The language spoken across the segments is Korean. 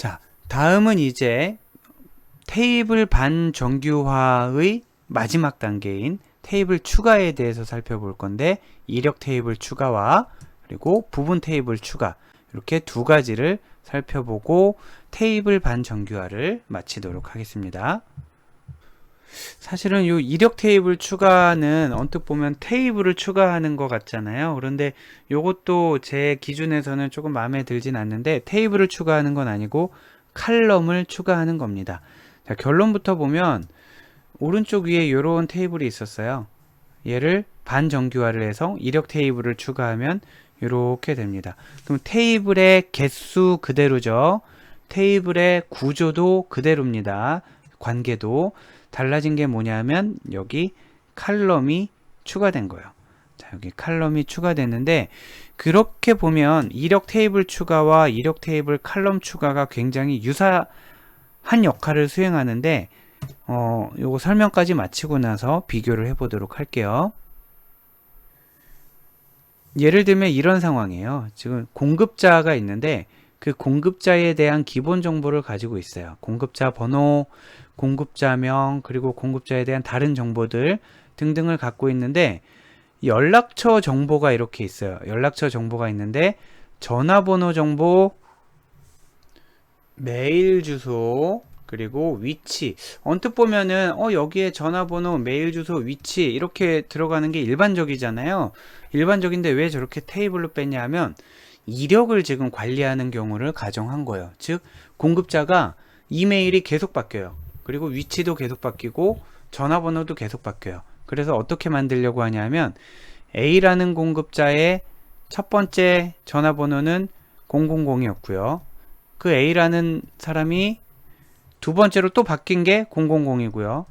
자, 다음은 이제 테이블 반정규화의 마지막 단계인 테이블 추가에 대해서 살펴볼 건데, 이력 테이블 추가와 그리고 부분 테이블 추가, 이렇게 두 가지를 살펴보고 테이블 반정규화를 마치도록 하겠습니다. 사실은 이 이력 테이블 추가는 언뜻 보면 테이블을 추가하는 것 같잖아요. 그런데 이것도 제 기준에서는 조금 마음에 들진 않는데, 테이블을 추가하는 건 아니고 칼럼을 추가하는 겁니다. 자, 결론부터 보면 오른쪽 위에 이런 테이블이 있었어요. 얘를 반정규화를 해서 이력 테이블을 추가하면 이렇게 됩니다. 그럼 테이블의 개수 그대로죠. 테이블의 구조도 그대로입니다. 관계도. 달라진 게 뭐냐면 여기 칼럼이 추가된 거예요. 자, 여기 칼럼이 추가됐는데, 그렇게 보면 이력 테이블 추가와 이력 테이블 칼럼 추가가 굉장히 유사한 역할을 수행하는데, 요거 설명까지 마치고 나서 비교를 해보도록 할게요. 예를 들면 이런 상황이에요. 지금 공급자가 있는데 그 공급자에 대한 기본 정보를 가지고 있어요. 공급자 번호, 공급자명, 그리고 공급자에 대한 다른 정보들 등등을 갖고 있는데, 연락처 정보가 이렇게 있어요. 연락처 정보가 있는데 전화번호 정보, 메일 주소, 그리고 위치. 언뜻 보면은 여기에 전화번호, 메일 주소, 위치 이렇게 들어가는 게 일반적이잖아요. 일반적인데 왜 저렇게 테이블로 뺐냐 하면 이력을 지금 관리하는 경우를 가정한 거예요. 즉 공급자가 이메일이 계속 바뀌어요. 그리고 위치도 계속 바뀌고 전화번호도 계속 바뀌어요. 그래서 어떻게 만들려고 하냐면, A라는 공급자의 첫 번째 전화번호는 000이었고요. 그 A라는 사람이 두 번째로 또 바뀐 게 000이고요.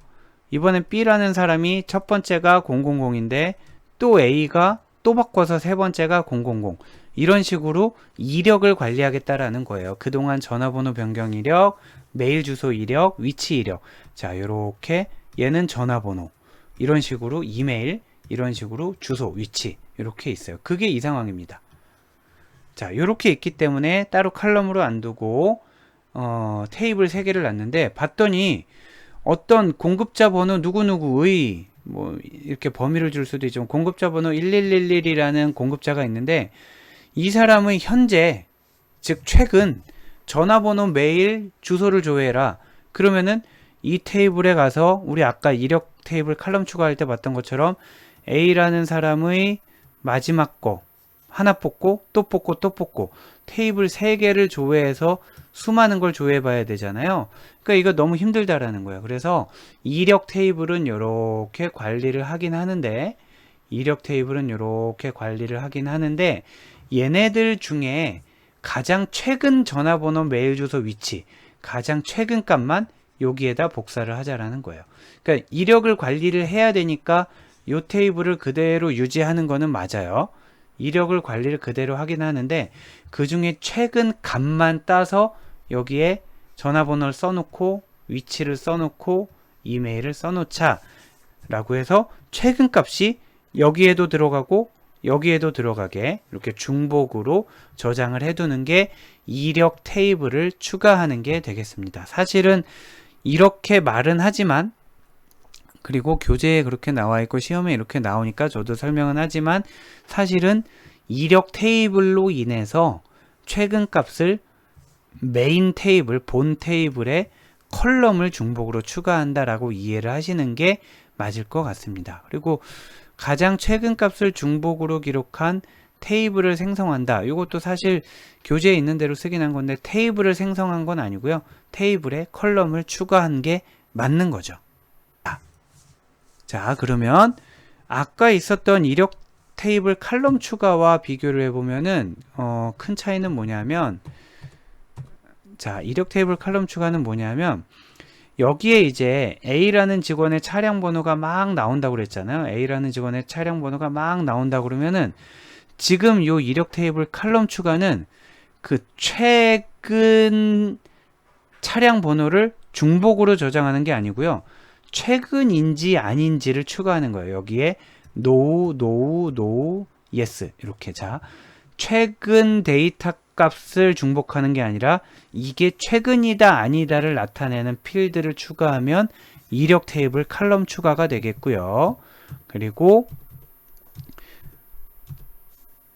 이번엔 B라는 사람이 첫 번째가 000인데 또 A가 또 바꿔서 세 번째가 000. 이런 식으로 이력을 관리하겠다라는 거예요. 그동안 전화번호 변경 이력, 메일 주소 이력, 위치 이력. 자, 요렇게 얘는 전화번호, 이런 식으로 이메일, 이런 식으로 주소, 위치 이렇게 있어요. 그게 이 상황입니다. 자, 요렇게 있기 때문에 따로 칼럼으로 안 두고 테이블 3개를 놨는데, 봤더니 어떤 공급자 번호 누구누구의 뭐 이렇게 범위를 줄 수도 있죠. 공급자 번호 1111이라는 공급자가 있는데, 이 사람의 현재, 즉 최근 전화번호, 메일, 주소를 조회해라. 그러면은 이 테이블에 가서 우리 아까 이력 테이블 칼럼 추가할 때 봤던 것처럼 A라는 사람의 마지막 거 하나 뽑고 또 뽑고 또 뽑고 테이블 3개를 조회해서 수많은 걸 조회해 봐야 되잖아요. 그러니까 이거 너무 힘들다라는 거예요. 그래서 이력 테이블은 이렇게 관리를 하긴 하는데, 얘네들 중에 가장 최근 전화번호, 메일 주소, 위치, 가장 최근 값만 여기에다 복사를 하자라는 거예요. 그러니까 이력을 관리를 해야 되니까 이 테이블을 그대로 유지하는 거는 맞아요. 이력을 관리를 그대로 하긴 하는데, 그 중에 최근 값만 따서 여기에 전화번호를 써놓고 위치를 써놓고 이메일을 써놓자 라고 해서 최근 값이 여기에도 들어가고 여기에도 들어가게 이렇게 중복으로 저장을 해두는 게 이력 테이블을 추가하는 게 되겠습니다. 사실은 이렇게 말은 하지만, 그리고 교재에 그렇게 나와 있고 시험에 이렇게 나오니까 저도 설명은 하지만, 사실은 이력 테이블로 인해서 최근 값을 메인 테이블, 본 테이블에 컬럼을 중복으로 추가한다라고 이해를 하시는 게 맞을 것 같습니다. 그리고 가장 최근 값을 중복으로 기록한 테이블을 생성한다. 이것도 사실 교재에 있는 대로 쓰긴 한 건데, 테이블을 생성한 건 아니고요. 테이블에 컬럼을 추가한 게 맞는 거죠. 자, 그러면 아까 있었던 이력 테이블 칼럼 추가와 비교를 해보면은 큰 차이는 뭐냐면, 자, 이력 테이블 칼럼 추가는 뭐냐면, 여기에 이제 A라는 직원의 차량 번호가 막 나온다고 그랬잖아요. A라는 직원의 차량 번호가 막 나온다고 그러면은, 지금 요 이력 테이블 칼럼 추가는 그 최근 차량 번호를 중복으로 저장하는 게 아니고요. 최근인지 아닌지를 추가하는 거예요. 여기에 no, yes 이렇게. 자, 최근 데이터 값을 중복하는 게 아니라 이게 최근이다 아니다를 나타내는 필드를 추가하면 이력 테이블 칼럼 추가가 되겠고요. 그리고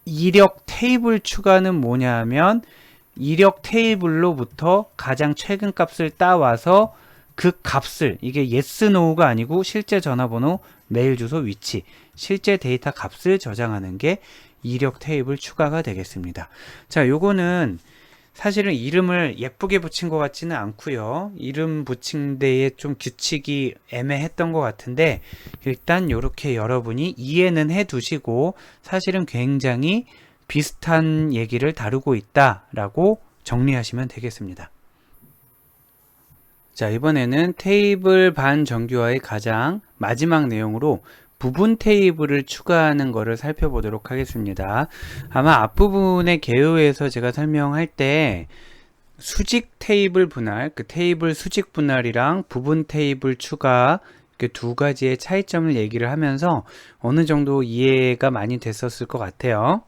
이력 테이블 추가는 뭐냐 하면 이력 테이블로부터 가장 최근 값을 따와서 그 값을, 이게 yes, no가 아니고 실제 전화번호, 메일 주소, 위치, 실제 데이터 값을 저장하는 게 이력 테이블 추가가 되겠습니다. 자, 요거는 사실은 이름을 예쁘게 붙인 것 같지는 않고요. 이름 붙인 데에 좀 규칙이 애매했던 것 같은데 일단 이렇게 여러분이 이해는 해 두시고 사실은 굉장히 비슷한 얘기를 다루고 있다라고 정리하시면 되겠습니다. 자, 이번에는 테이블 반정규화의 가장 마지막 내용으로 부분 테이블을 추가하는 것을 살펴보도록 하겠습니다. 아마 앞부분의 개요에서 제가 설명할 때 수직 테이블 분할, 그 테이블 수직 분할이랑 부분 테이블 추가 그 두 가지의 차이점을 얘기를 하면서 어느 정도 이해가 많이 됐었을 것 같아요.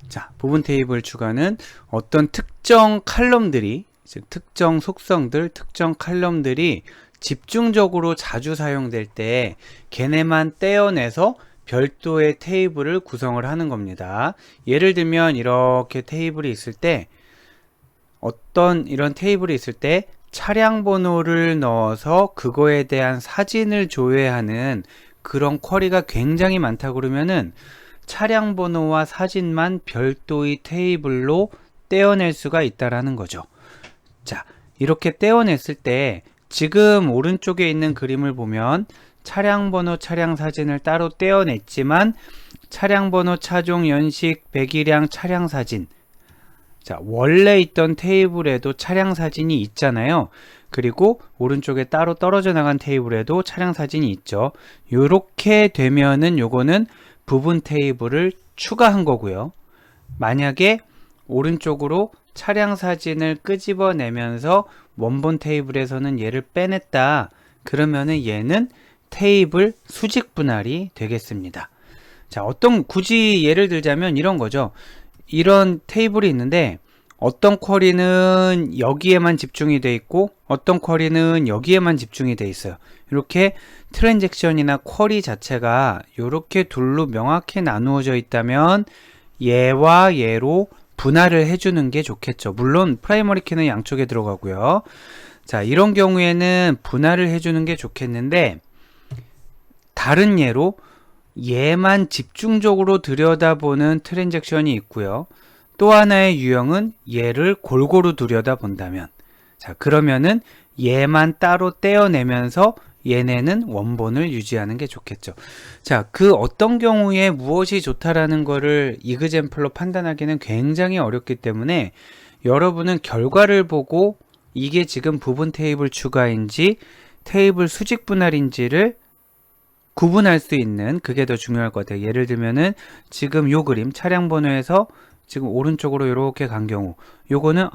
자, 부분 테이블 추가는 어떤 특정 칼럼들이, 즉 특정 속성들, 특정 칼럼들이 집중적으로 자주 사용될 때 걔네만 떼어내서 별도의 테이블을 구성을 하는 겁니다. 예를 들면 이렇게 테이블이 있을 때 어떤 이런 테이블이 있을 때 차량 번호를 넣어서 그거에 대한 사진을 조회하는 그런 쿼리가 굉장히 많다 그러면은 차량 번호와 사진만 별도의 테이블로 떼어낼 수가 있다라는 거죠. 자, 이렇게 떼어냈을 때 지금 오른쪽에 있는 그림을 보면 차량 번호, 차량 사진을 따로 떼어냈지만 차량 번호, 차종, 연식, 배기량, 차량 사진. 자, 원래 있던 테이블에도 차량 사진이 있잖아요. 그리고 오른쪽에 따로 떨어져 나간 테이블에도 차량 사진이 있죠. 요렇게 되면은 요거는 부분 테이블을 추가한 거고요. 만약에 오른쪽으로 차량 사진을 끄집어내면서 원본 테이블에서는 얘를 빼냈다. 그러면은 얘는 테이블 수직 분할이 되겠습니다. 자, 굳이 예를 들자면 이런 거죠. 이런 테이블이 있는데 어떤 쿼리는 여기에만 집중이 돼 있고 어떤 쿼리는 여기에만 집중이 돼 있어요. 이렇게 트랜잭션이나 쿼리 자체가 이렇게 둘로 명확히 나누어져 있다면 얘와 얘로 분할을 해주는 게 좋겠죠. 물론 프라이머리 키는 양쪽에 들어가고요. 자, 이런 경우에는 분할을 해주는 게 좋겠는데 다른 예로 얘만 집중적으로 들여다보는 트랜잭션이 있고요. 또 하나의 유형은 얘를 골고루 들여다본다면, 자, 그러면은 얘만 따로 떼어내면서 얘네는 원본을 유지하는 게 좋겠죠. 자, 그 어떤 경우에 무엇이 좋다라는 거를 이그젬플로 판단하기는 굉장히 어렵기 때문에 여러분은 결과를 보고 이게 지금 부분 테이블 추가인지 테이블 수직 분할인지를 구분할 수 있는 그게 더 중요할 것 같아요. 예를 들면은 지금 요 그림 차량 번호에서 지금 오른쪽으로 이렇게 간 경우 요거는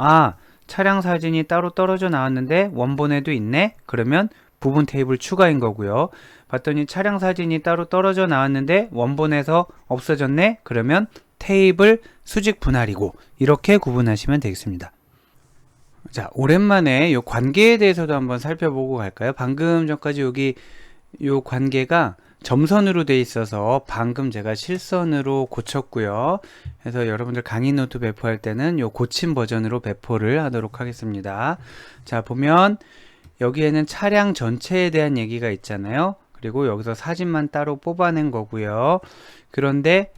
차량 사진이 따로 떨어져 나왔는데 원본에도 있네? 그러면 부분 테이블 추가인 거고요. 봤더니 차량 사진이 따로 떨어져 나왔는데 원본에서 없어졌네? 그러면 테이블 수직 분할이고 이렇게 구분하시면 되겠습니다. 자, 오랜만에 요 관계에 대해서도 한번 살펴보고 갈까요? 방금 전까지 여기 요 관계가 점선으로 돼 있어서 방금 제가 실선으로 고쳤고요. 그래서 여러분들 강의 노트 배포할 때는 요 고친 버전으로 배포를 하도록 하겠습니다. 자, 보면 여기에는 차량 전체에 대한 얘기가 있잖아요. 그리고 여기서 사진만 따로 뽑아낸 거고요. 그런데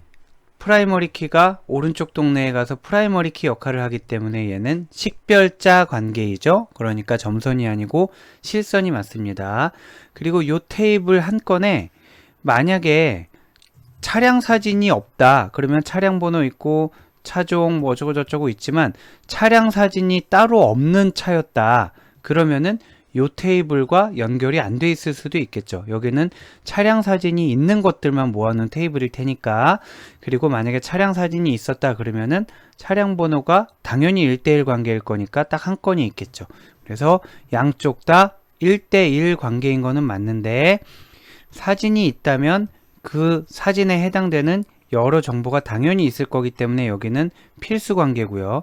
프라이머리 키가 오른쪽 동네에 가서 프라이머리 키 역할을 하기 때문에 얘는 식별자 관계이죠. 그러니까 점선이 아니고 실선이 맞습니다. 그리고 이 테이블 한 건에 만약에 차량 사진이 없다. 그러면 차량 번호 있고 차종 뭐 어쩌고 저쩌고 있지만 차량 사진이 따로 없는 차였다. 그러면은 이 테이블과 연결이 안 돼 있을 수도 있겠죠. 여기는 차량 사진이 있는 것들만 모아놓은 테이블일 테니까. 그리고 만약에 차량 사진이 있었다 그러면은 차량 번호가 당연히 1대1 관계일 거니까 딱 한 건이 있겠죠. 그래서 양쪽 다 1대1 관계인 거는 맞는데 사진이 있다면 그 사진에 해당되는 여러 정보가 당연히 있을 거기 때문에 여기는 필수 관계고요.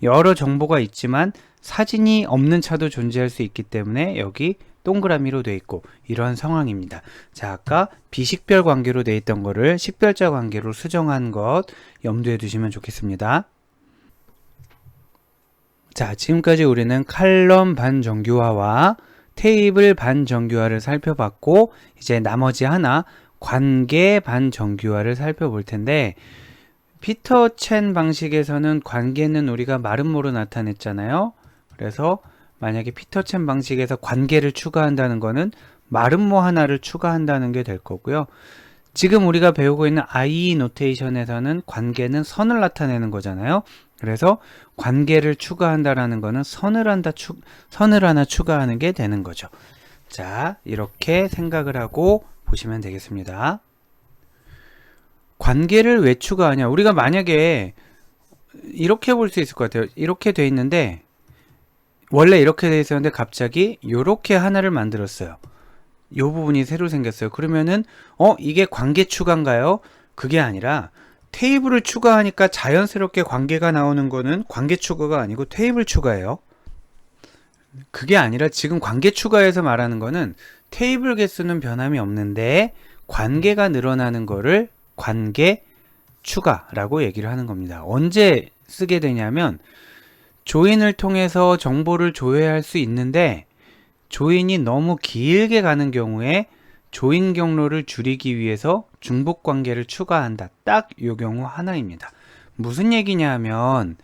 여러 정보가 있지만 사진이 없는 차도 존재할 수 있기 때문에 여기 동그라미로 되어 있고 이러한 상황입니다. 자, 아까 비식별 관계로 되어 있던 거를 식별자 관계로 수정한 것 염두에 두시면 좋겠습니다. 자, 지금까지 우리는 칼럼 반정규화와 테이블 반정규화를 살펴봤고 이제 나머지 하나 관계 반정규화를 살펴볼 텐데 피터 첸 방식에서는 관계는 우리가 마름모로 나타냈잖아요. 그래서 만약에 피터 첸 방식에서 관계를 추가한다는 거는 마름모 하나를 추가한다는 게 될 거고요. 지금 우리가 배우고 있는 IE 노테이션에서는 관계는 선을 나타내는 거잖아요. 그래서 관계를 추가한다라는 거는 선을 하나 추가하는 게 되는 거죠. 자, 이렇게 생각을 하고 보시면 되겠습니다. 관계를 왜 추가하냐? 우리가 만약에 이렇게 볼 수 있을 것 같아요. 이렇게 돼 있는데 원래 이렇게 돼 있었는데 갑자기 이렇게 하나를 만들었어요. 이 부분이 새로 생겼어요. 그러면은 이게 관계 추가인가요? 그게 아니라 테이블을 추가하니까 자연스럽게 관계가 나오는 거는 관계 추가가 아니고 테이블 추가예요. 그게 아니라 지금 관계 추가에서 말하는 거는 테이블 개수는 변함이 없는데 관계가 늘어나는 거를 관계 추가라고 얘기를 하는 겁니다. 언제 쓰게 되냐면 조인을 통해서 정보를 조회할 수 있는데 조인이 너무 길게 가는 경우에 조인 경로를 줄이기 위해서 중복 관계를 추가한다. 딱 이 경우 하나입니다. 무슨 얘기냐 하면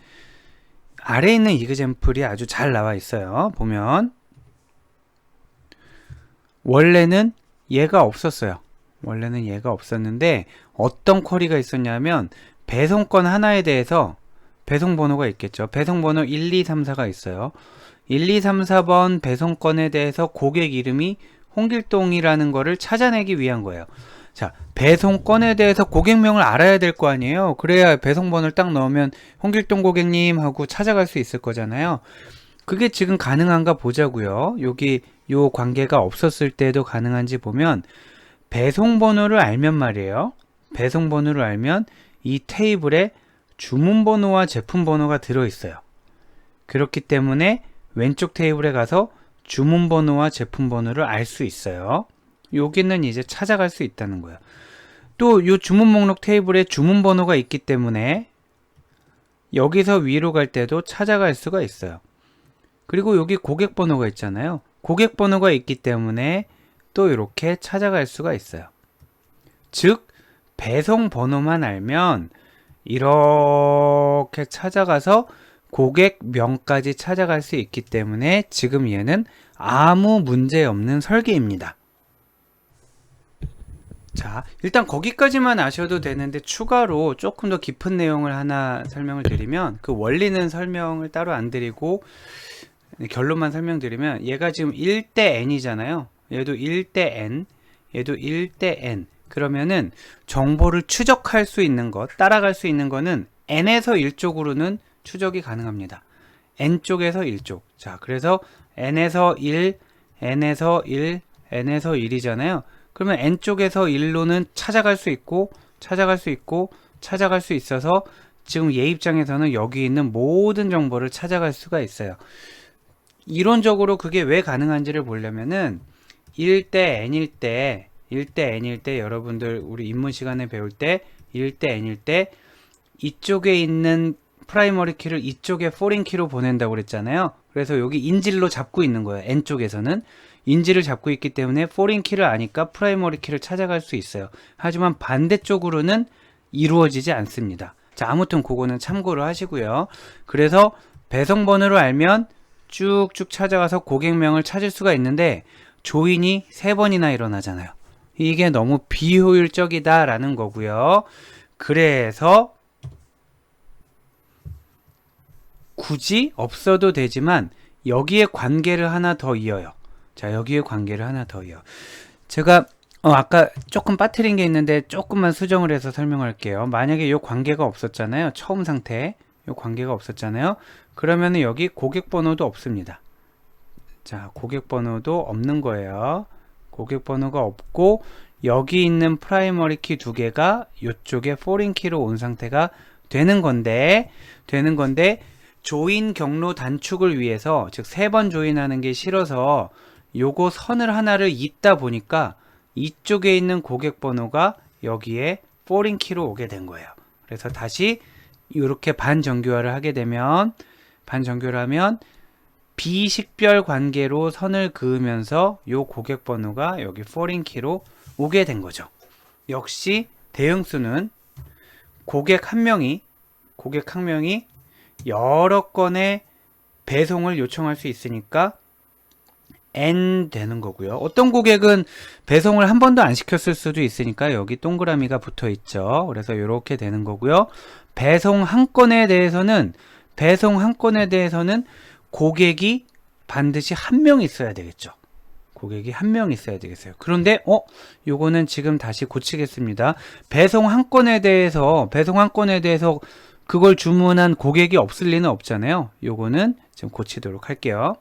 아래에 있는 이그젬플이 아주 잘 나와 있어요. 보면 원래는 얘가 없었어요. 원래는 얘가 없었는데 어떤 쿼리가 있었냐면 배송건 하나에 대해서 배송번호가 있겠죠. 배송번호 1, 2, 3, 4가 있어요. 1, 2, 3, 4번 배송건에 대해서 고객 이름이 홍길동이라는 거를 찾아내기 위한 거예요. 자, 배송건에 대해서 고객명을 알아야 될 거 아니에요. 그래야 배송번호를 딱 넣으면 홍길동 고객님 하고 찾아갈 수 있을 거잖아요. 그게 지금 가능한가 보자고요. 여기 요 관계가 없었을 때도 가능한지 보면 배송번호를 알면 말이에요. 배송번호를 알면 이 테이블에 주문번호와 제품번호가 들어있어요. 그렇기 때문에 왼쪽 테이블에 가서 주문번호와 제품번호를 알 수 있어요. 여기는 이제 찾아갈 수 있다는 거예요. 또 이 주문 목록 테이블에 주문번호가 있기 때문에 여기서 위로 갈 때도 찾아갈 수가 있어요. 그리고 여기 고객번호가 있잖아요. 고객번호가 있기 때문에 또 이렇게 찾아갈 수가 있어요. 즉 배송번호만 알면 이렇게 찾아가서 고객명까지 찾아갈 수 있기 때문에 지금 얘는 아무 문제 없는 설계입니다. 자, 일단 거기까지만 아셔도 되는데 추가로 조금 더 깊은 내용을 하나 설명을 드리면 그 원리는 설명을 따로 안 드리고 결론만 설명드리면 얘가 지금 1대 n이잖아요. 얘도 1대 n, 얘도 1대 n. 그러면은 정보를 추적할 수 있는 것, 따라갈 수 있는 거는 n에서 1쪽으로는 추적이 가능합니다. n쪽에서 1쪽. 자, 그래서 n에서 1, n에서 1, n에서 1이잖아요. 그러면 n쪽에서 1로는 찾아갈 수 있고 찾아갈 수 있고 찾아갈 수 있어서 지금 얘 입장에서는 여기 있는 모든 정보를 찾아갈 수가 있어요. 이론적으로 그게 왜 가능한지를 보려면은 1대 n일 때 여러분들 우리 입문 시간에 배울 때 1대 n일 때 이쪽에 있는 프라이머리 키를 이쪽에 포린 키로 보낸다고 그랬잖아요. 그래서 여기 인질로 잡고 있는 거예요. n 쪽에서는 인질을 잡고 있기 때문에 포린 키를 아니까 프라이머리 키를 찾아갈 수 있어요. 하지만 반대쪽으로는 이루어지지 않습니다. 자, 아무튼 그거는 참고를 하시고요. 그래서 배송번호를 알면 쭉쭉 찾아가서 고객명을 찾을 수가 있는데 조인이 3번이나 일어나잖아요. 이게 너무 비효율적이다 라는 거고요. 그래서 굳이 없어도 되지만 여기에 관계를 하나 더 이어요. 자, 여기에 관계를 하나 더 이어. 제가 아까 조금 빠뜨린 게 있는데 조금만 수정을 해서 설명할게요. 만약에 이 관계가 없었잖아요. 처음 상태 이 관계가 없었잖아요. 그러면은 여기 고객번호도 없습니다. 자, 고객번호도 없는 거예요. 고객 번호가 없고 여기 있는 프라이머리 키 두 개가 이쪽에 포린 키로 온 상태가 되는 건데 조인 경로 단축을 위해서, 즉 3번 조인하는 게 싫어서 요거 선을 하나를 잇다 보니까 이쪽에 있는 고객 번호가 여기에 포린 키로 오게 된 거예요. 그래서 다시 이렇게 반정교화를 하게 되면, 반정교를 하면 비식별 관계로 선을 그으면서 요 고객 번호가 여기 포린 키로 오게 된 거죠. 역시 대응수는 고객 한 명이 여러 건의 배송을 요청할 수 있으니까 N 되는 거고요. 어떤 고객은 배송을 한 번도 안 시켰을 수도 있으니까 여기 동그라미가 붙어 있죠. 그래서 이렇게 되는 거고요. 배송 한 건에 대해서는 고객이 반드시 한 명 있어야 되겠죠. 고객이 한 명 있어야 되겠어요. 그런데 요거는 지금 다시 고치겠습니다. 배송 한 건에 대해서 그걸 주문한 고객이 없을 리는 없잖아요. 요거는 지금 고치도록 할게요.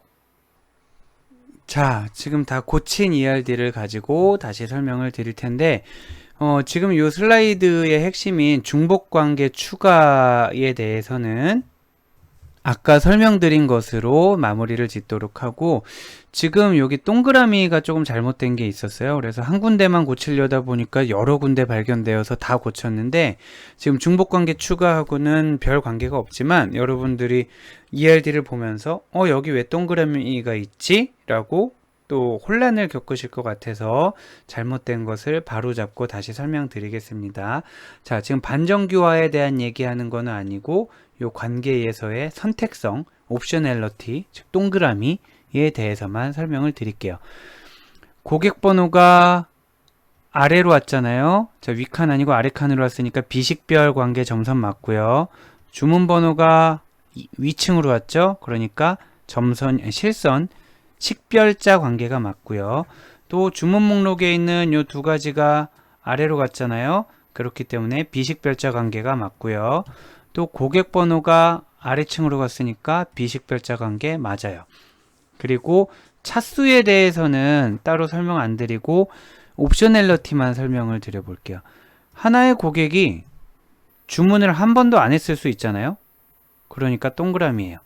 자, 지금 다 고친 ERD를 가지고 다시 설명을 드릴 텐데, 지금 이 슬라이드의 핵심인 중복관계 추가에 대해서는 아까 설명드린 것으로 마무리를 짓도록 하고, 지금 여기 동그라미가 조금 잘못된 게 있었어요. 그래서 한 군데만 고치려다 보니까 여러 군데 발견되어서 다 고쳤는데, 지금 중복관계 추가하고는 별 관계가 없지만 여러분들이 ERD를 보면서 여기 왜 동그라미가 있지? 라고 또 혼란을 겪으실 것 같아서 잘못된 것을 바로잡고 다시 설명드리겠습니다. 자, 지금 반정교화에 대한 얘기하는 거는 아니고 요 관계에서의 선택성, 옵셔널리티, 즉 동그라미에 대해서만 설명을 드릴게요. 고객 번호가 아래로 왔잖아요. 자, 위칸 아니고 아래칸으로 왔으니까 비식별 관계 점선 맞고요. 주문 번호가 위층으로 왔죠. 그러니까 실선 식별자 관계가 맞고요. 또 주문 목록에 있는 요 두 가지가 아래로 갔잖아요. 그렇기 때문에 비식별자 관계가 맞고요. 또 고객 번호가 아래층으로 갔으니까 비식별자 관계 맞아요. 그리고 차수에 대해서는 따로 설명 안 드리고 옵셔널리티만 설명을 드려볼게요. 하나의 고객이 주문을 한 번도 안 했을 수 있잖아요. 그러니까 동그라미예요.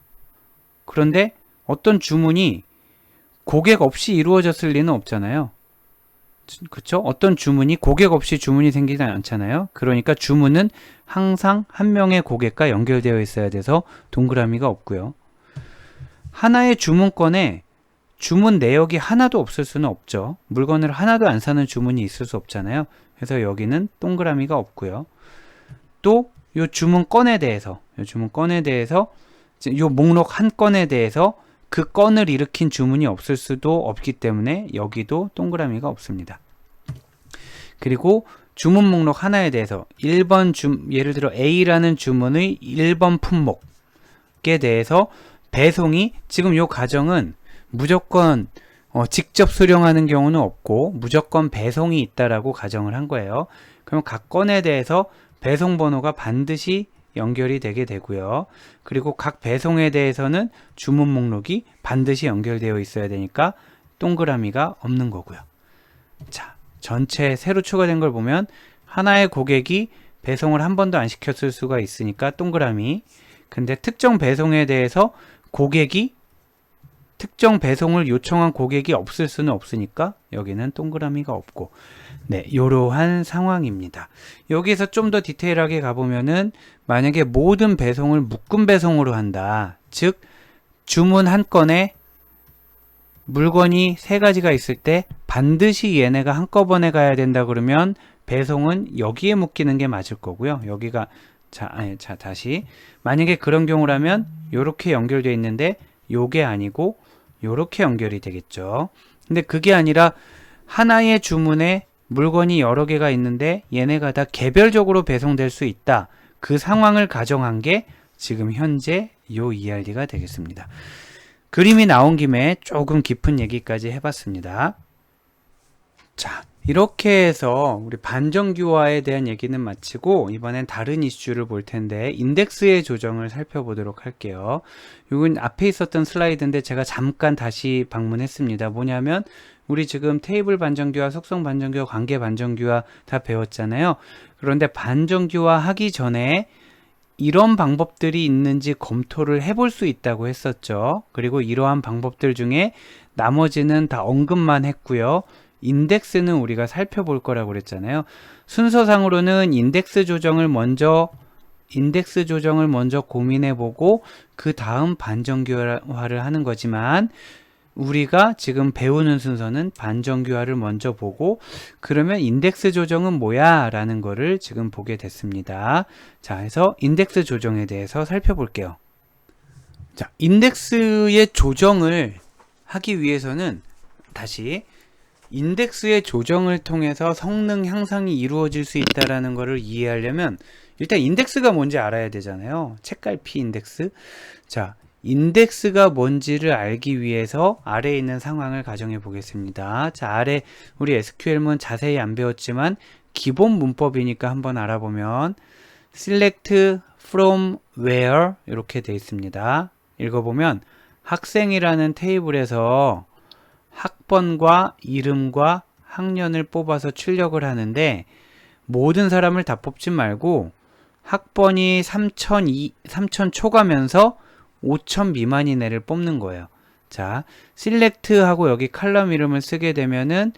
그런데 어떤 주문이 고객 없이 이루어졌을 리는 없잖아요. 그쵸? 어떤 주문이 고객 없이 주문이 생기지 않잖아요. 그러니까 주문은 항상 한 명의 고객과 연결되어 있어야 돼서 동그라미가 없고요. 하나의 주문건에 주문 내역이 하나도 없을 수는 없죠. 물건을 하나도 안 사는 주문이 있을 수 없잖아요. 그래서 여기는 동그라미가 없고요. 또 요 주문건에 대해서 요 목록 한 건에 대해서 그 건을 일으킨 주문이 없을 수도 없기 때문에 여기도 동그라미가 없습니다. 그리고 주문 목록 하나에 대해서 예를 들어 A라는 주문의 1번 품목에 대해서 배송이, 지금 요 가정은 무조건 직접 수령하는 경우는 없고 무조건 배송이 있다라고 가정을 한 거예요. 그럼 각 건에 대해서 배송 번호가 반드시 연결이 되게 되고요. 그리고 각 배송에 대해서는 주문 목록이 반드시 연결되어 있어야 되니까 동그라미가 없는 거고요. 자, 전체 새로 추가된 걸 보면 하나의 고객이 배송을 한 번도 안 시켰을 수가 있으니까 동그라미. 근데 특정 배송에 대해서 특정 배송을 요청한 고객이 없을 수는 없으니까 여기는 동그라미가 없고, 네, 이러한 상황입니다. 여기서 좀 더 디테일하게 가보면은 만약에 모든 배송을 묶음 배송으로 한다. 즉 주문 한 건에 물건이 3가지가 있을 때 반드시 얘네가 한꺼번에 가야 된다 그러면 배송은 여기에 묶이는 게 맞을 거고요. 여기가 다시 만약에 그런 경우라면 요렇게 연결되어 있는데 요게 아니고 요렇게 연결이 되겠죠. 근데 그게 아니라 하나의 주문에 물건이 여러 개가 있는데 얘네가 다 개별적으로 배송될 수 있다. 그 상황을 가정한 게 지금 현재 요 ERD가 되겠습니다. 그림이 나온 김에 조금 깊은 얘기까지 해봤습니다. 자, 이렇게 해서 우리 반정교화에 대한 얘기는 마치고 이번엔 다른 이슈를 볼 텐데 인덱스의 조정을 살펴보도록 할게요. 이건 앞에 있었던 슬라이드인데 제가 잠깐 다시 방문했습니다. 뭐냐면 우리 지금 테이블 반정규화, 속성 반정규화, 관계 반정규화 다 배웠잖아요. 그런데 반정규화 하기 전에 이런 방법들이 있는지 검토를 해볼 수 있다고 했었죠. 그리고 이러한 방법들 중에 나머지는 다 언급만 했고요. 인덱스는 우리가 살펴볼 거라고 그랬잖아요. 순서상으로는 인덱스 조정을 먼저 고민해보고 그 다음 반정규화를 하는 거지만 우리가 지금 배우는 순서는 반정규화를 먼저 보고 그러면 인덱스 조정은 뭐야? 라는 거를 지금 보게 됐습니다. 자, 해서 인덱스 조정에 대해서 살펴볼게요. 자, 인덱스의 조정을 하기 위해서는 다시 인덱스의 조정을 통해서 성능 향상이 이루어질 수 있다는 것을 이해하려면 일단 인덱스가 뭔지 알아야 되잖아요. 책갈피 인덱스. 자, 인덱스가 뭔지를 알기 위해서 아래에 있는 상황을 가정해 보겠습니다. 자, 아래 우리 SQL문 자세히 안 배웠지만 기본 문법이니까 한번 알아보면 select from where 이렇게 되어 있습니다. 읽어보면 학생이라는 테이블에서 학번과 이름과 학년을 뽑아서 출력을 하는데 모든 사람을 다 뽑지 말고 학번이 3000 초과면서 5000 미만인 애를 뽑는 거예요. 자, select 하고 여기 칼럼 이름을 쓰게 되면은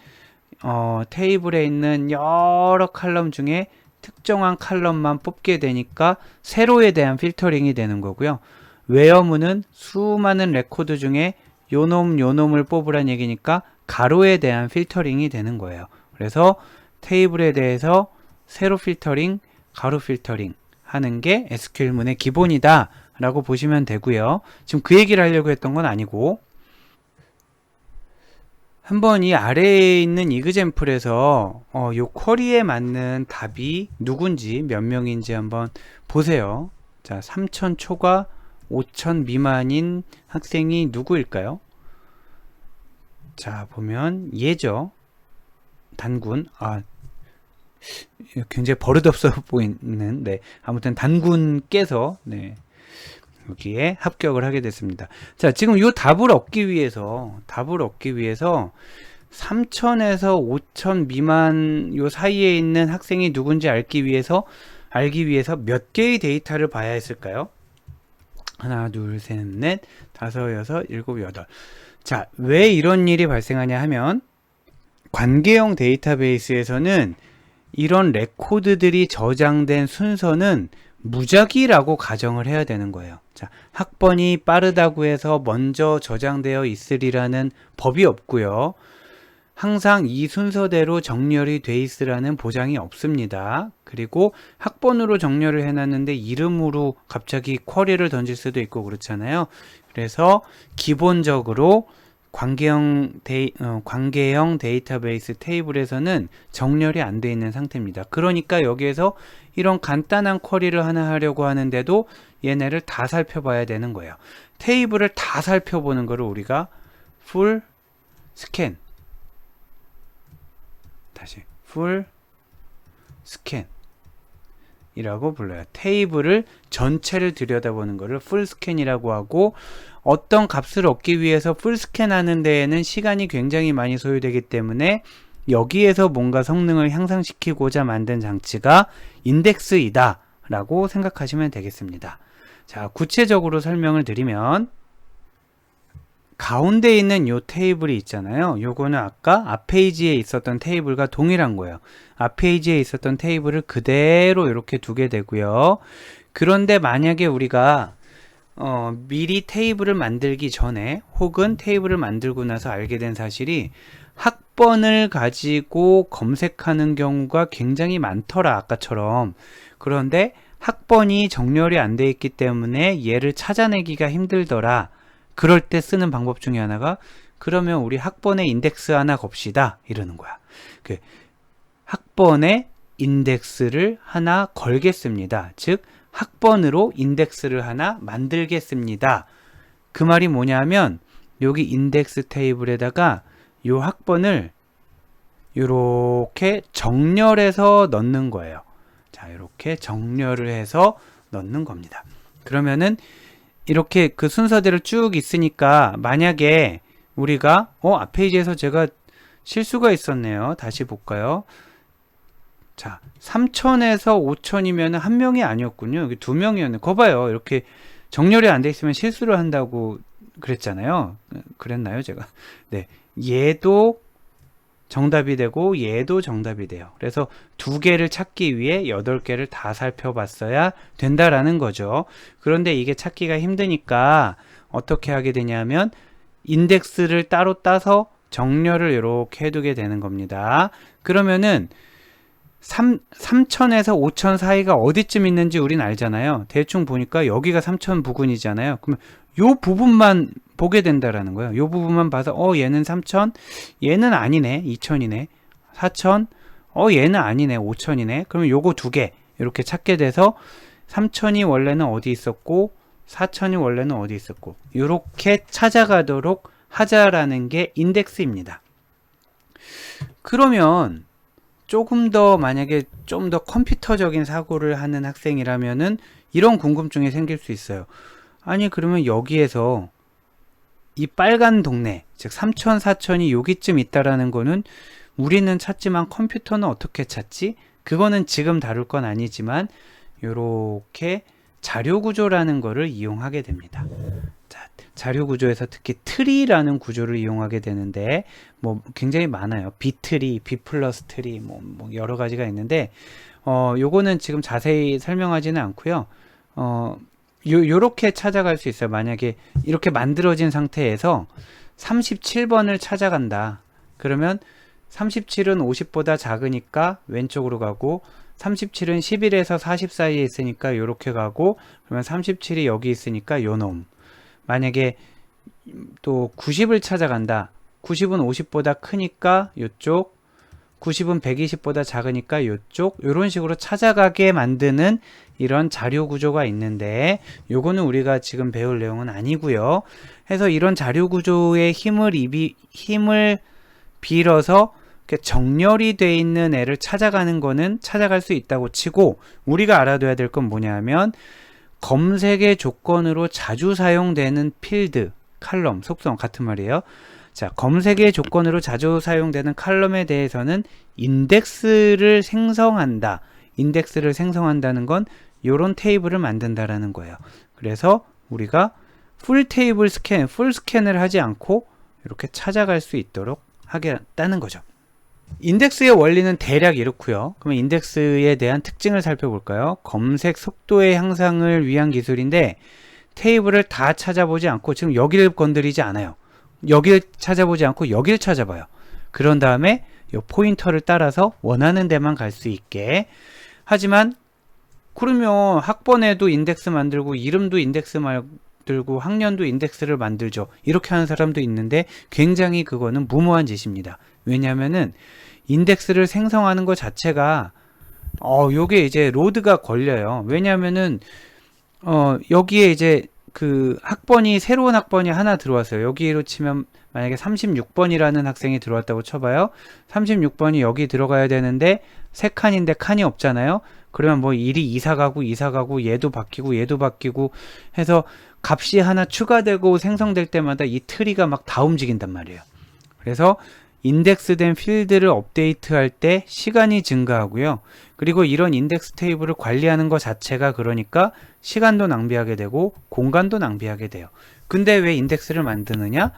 테이블에 있는 여러 칼럼 중에 특정한 칼럼만 뽑게 되니까 세로에 대한 필터링이 되는 거고요. where문은 수많은 레코드 중에 요놈을 뽑으란 얘기니까 가로에 대한 필터링이 되는 거예요. 그래서 테이블에 대해서 세로 필터링, 가로 필터링 하는 게 SQL문의 기본이다 라고 보시면 되고요. 지금 그 얘기를 하려고 했던 건 아니고 한번 이 아래에 있는 이그젬플에서 요 쿼리에 맞는 답이 누군지 몇 명인지 한번 보세요. 자, 3000 초과 5000 미만인 학생이 누구일까요? 자, 보면 얘죠. 단군. 굉장히 버릇없어 보이는, 네. 아무튼 단군께서, 네. 여기에 합격을 하게 됐습니다. 자, 지금 이 답을 얻기 위해서 3000에서 5000 미만 요 사이에 있는 학생이 누군지 알기 위해서 몇 개의 데이터를 봐야 했을까요? 하나, 둘, 셋, 넷, 다섯, 여섯, 일곱, 여덟. 자, 왜 이런 일이 발생하냐 하면 관계형 데이터베이스에서는 이런 레코드들이 저장된 순서는 무작위라고 가정을 해야 되는 거예요. 자, 학번이 빠르다고 해서 먼저 저장되어 있으리라는 법이 없고요. 항상 이 순서대로 정렬이 돼 있으라는 보장이 없습니다. 그리고 학번으로 정렬을 해놨는데 이름으로 갑자기 쿼리를 던질 수도 있고 그렇잖아요. 그래서 기본적으로 관계형 데이터베이스 테이블에서는 정렬이 안 돼 있는 상태입니다. 그러니까 여기에서 이런 간단한 쿼리를 하나 하려고 하는데도 얘네를 다 살펴봐야 되는 거예요. 테이블을 다 살펴보는 거를 우리가 풀 스캔, 다시 풀 스캔 이라고 불러요. 테이블을 전체를 들여다보는 거를 풀 스캔이라고 하고, 어떤 값을 얻기 위해서 풀 스캔하는 데에는 시간이 굉장히 많이 소요되기 때문에 여기에서 뭔가 성능을 향상시키고자 만든 장치가 인덱스이다 라고 생각하시면 되겠습니다. 자, 구체적으로 설명을 드리면 가운데 있는 요 테이블이 있잖아요. 요거는 아까 앞 페이지에 있었던 테이블과 동일한 거예요. 앞 페이지에 있었던 테이블을 그대로 이렇게 두게 되고요. 그런데 만약에 우리가 미리 테이블을 만들기 전에 혹은 테이블을 만들고 나서 알게 된 사실이 학번을 가지고 검색하는 경우가 굉장히 많더라, 아까처럼. 그런데 학번이 정렬이 안 돼 있기 때문에 얘를 찾아내기가 힘들더라. 그럴 때 쓰는 방법 중에 하나가, 그러면 우리 학번에 인덱스 하나 겁시다 이러는 거야. 그 학번에 인덱스를 하나 걸겠습니다. 즉 학번으로 인덱스를 하나 만들겠습니다. 그 말이 뭐냐면 여기 인덱스 테이블에다가 요 학번을 이렇게 정렬해서 넣는 거예요. 자, 이렇게 정렬을 해서 넣는 겁니다. 그러면은 이렇게 그 순서대로 쭉 있으니까 만약에 우리가 앞 페이지에서 제가 실수가 있었네요. 다시 볼까요? 자, 3000에서 5000이면 한 명이 아니었군요. 여기 두 명이었네. 거 봐요. 이렇게 정렬이 안 돼 있으면 실수를 한다고 그랬잖아요. 그랬나요, 제가? 네. 얘도 정답이 되고 얘도 정답이 돼요. 그래서 두 개를 찾기 위해 8개를 다 살펴봤어야 된다라는 거죠. 그런데 이게 찾기가 힘드니까 어떻게 하게 되냐면 인덱스를 따로 따서 정렬을 이렇게 해두게 되는 겁니다. 그러면은 3000에서 5000 사이가 어디쯤 있는지 우린 알잖아요. 대충 보니까 여기가 3000 부근이잖아요. 그러면 요 부분만 보게 된다라는 거예요. 요 부분만 봐서 얘는 3000, 얘는 아니네. 2000이네. 4000, 얘는 아니네. 5000이네. 그러면 요거 두 개 이렇게 찾게 돼서 3000이 원래는 어디 있었고 4000이 원래는 어디 있었고 이렇게 찾아가도록 하자라는 게 인덱스입니다. 그러면 조금 더 만약에 좀 더 컴퓨터적인 사고를 하는 학생이라면은 이런 궁금증이 생길 수 있어요. 아니 그러면 여기에서 이 빨간 동네 즉 3000, 4000이 여기쯤 있다라는 거는 우리는 찾지만 컴퓨터는 어떻게 찾지? 그거는 지금 다룰 건 아니지만 요렇게 자료 구조라는 거를 이용하게 됩니다. 자, 자료 구조에서 특히 트리라는 구조를 이용하게 되는데 뭐 굉장히 많아요. 비트리, B 플러스 트리 뭐 여러 가지가 있는데 요거는 지금 자세히 설명하지는 않고요. 요렇게 찾아갈 수 있어요. 만약에 이렇게 만들어진 상태에서 37번을 찾아간다. 그러면 37은 50보다 작으니까 왼쪽으로 가고 37은 11에서 40 사이에 있으니까 이렇게 가고 그러면 37이 여기 있으니까 요놈. 만약에 또 90을 찾아간다. 90은 50보다 크니까 요쪽, 90은 120보다 작으니까 요쪽, 이런 식으로 찾아가게 만드는 이런 자료 구조가 있는데 요거는 우리가 지금 배울 내용은 아니고요. 해서 이런 자료 구조의 힘을 빌어서 정렬이 돼 있는 애를 찾아가는 거는 찾아갈 수 있다고 치고 우리가 알아둬야 될 건 뭐냐면 검색의 조건으로 자주 사용되는 필드, 칼럼, 속성 같은 말이에요. 자, 검색의 조건으로 자주 사용되는 칼럼에 대해서는 인덱스를 생성한다. 인덱스를 생성한다는 건 이런 테이블을 만든다라는 거예요. 그래서 우리가 풀 테이블 스캔, 풀 스캔을 하지 않고 이렇게 찾아갈 수 있도록 하겠다는 거죠. 인덱스의 원리는 대략 이렇고요. 그러면 인덱스에 대한 특징을 살펴볼까요? 검색 속도의 향상을 위한 기술인데 테이블을 다 찾아보지 않고 지금 여기를 건드리지 않아요. 여기를 찾아보지 않고 여기를 찾아봐요. 그런 다음에 이 포인터를 따라서 원하는 데만 갈 수 있게. 하지만 그러면 학번에도 인덱스 만들고 이름도 인덱스 만들고 학년도 인덱스를 만들죠. 이렇게 하는 사람도 있는데 굉장히 그거는 무모한 짓입니다. 왜냐하면은 인덱스를 생성하는 것 자체가 요게 이제 로드가 걸려요. 왜냐하면은 여기에 이제 그 학번이 새로운 학번이 하나 들어왔어요. 여기로 치면 만약에 36번이라는 학생이 들어왔다고 쳐봐요. 36번이 여기 들어가야 되는데 세 칸인데 칸이 없잖아요. 그러면 뭐 일이 이사 가고 얘도 바뀌고 해서 값이 하나 추가되고 생성될 때마다 이 트리가 막 다 움직인단 말이에요. 그래서 인덱스된 필드를 업데이트할 때 시간이 증가하고요. 그리고 이런 인덱스 테이블을 관리하는 것 자체가 그러니까 시간도 낭비하게 되고 공간도 낭비하게 돼요. 근데 왜 인덱스를 만드느냐?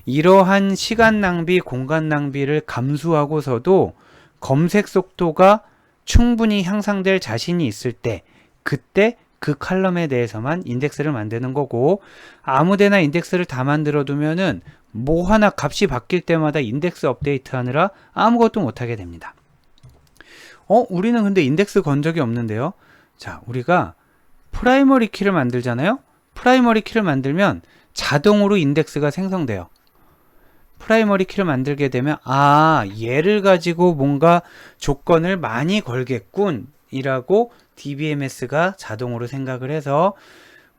이러한 시간 낭비, 공간 낭비를 감수하고서도 검색 속도가 충분히 향상될 자신이 있을 때 그때 그 칼럼에 대해서만 인덱스를 만드는 거고 아무데나 인덱스를 다 만들어 두면은 뭐 하나 값이 바뀔 때마다 인덱스 업데이트 하느라 아무것도 못하게 됩니다. 우리는 근데 인덱스 건 적이 없는데요. 자, 우리가 프라이머리 키를 만들잖아요. 프라이머리 키를 만들면 자동으로 인덱스가 생성돼요. 프라이머리 키를 만들게 되면 얘를 가지고 뭔가 조건을 많이 걸겠군 이라고 DBMS가 자동으로 생각을 해서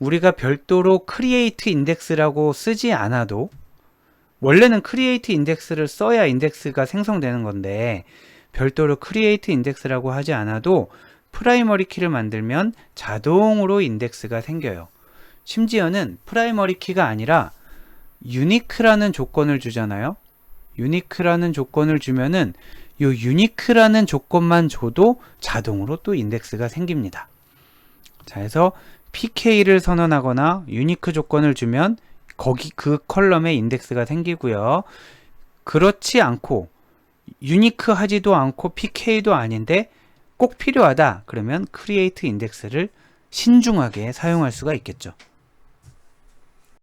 우리가 별도로 크리에이트 인덱스라고 쓰지 않아도 원래는 크리에이트 인덱스를 써야 인덱스가 생성되는 건데 별도로 크리에이트 인덱스라고 하지 않아도 프라이머리 키를 만들면 자동으로 인덱스가 생겨요. 심지어는 프라이머리 키가 아니라 유니크라는 조건을 주잖아요. 유니크라는 조건을 주면은 요 유니크라는 조건만 줘도 자동으로 또 인덱스가 생깁니다. 자, 해서 PK를 선언하거나 유니크 조건을 주면 거기 그 컬럼에 인덱스가 생기고요. 그렇지 않고 유니크 하지도 않고 PK도 아닌데 꼭 필요하다 그러면 create index를 신중하게 사용할 수가 있겠죠.